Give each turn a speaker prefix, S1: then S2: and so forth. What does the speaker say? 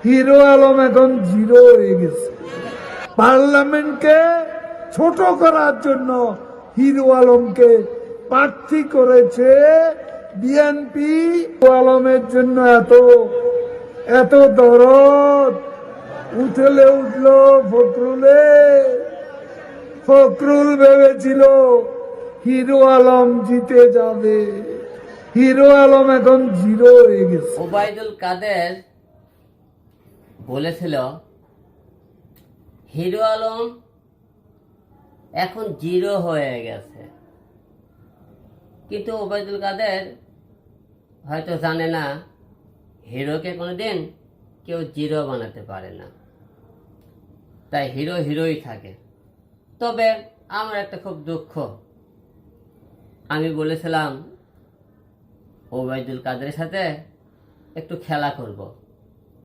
S1: Hero Alam এখন zero হয়ে গেছে। পার্লামেন্টকে ছোট করার জন্য হিরো আলমকে প্রার্থী করেছে বিএনপি। হিরো আলমের জন্য এত এত দরদ উঠলে উঠলো ফখরুল ভেবেছিল হিরো আলম জিতে যাবে। হিরো আলম এখন জিরো হয়ে গেছে।
S2: ওবায়দুল কাদের বলেছিল হিরো আলম এখন জিরো হয়ে গেছে, কিন্তু ওবায়দুল কাদের হয়তো জানে না হিরোকে কোনোদিন কেউ জিরো বানাতে পারে না, তাই হিরো হিরোই থাকে। তবে আমার একটা খুব দুঃখ, আমি বলেছিলাম ওবায়দুল কাদের সাথে একটু খেলা করব।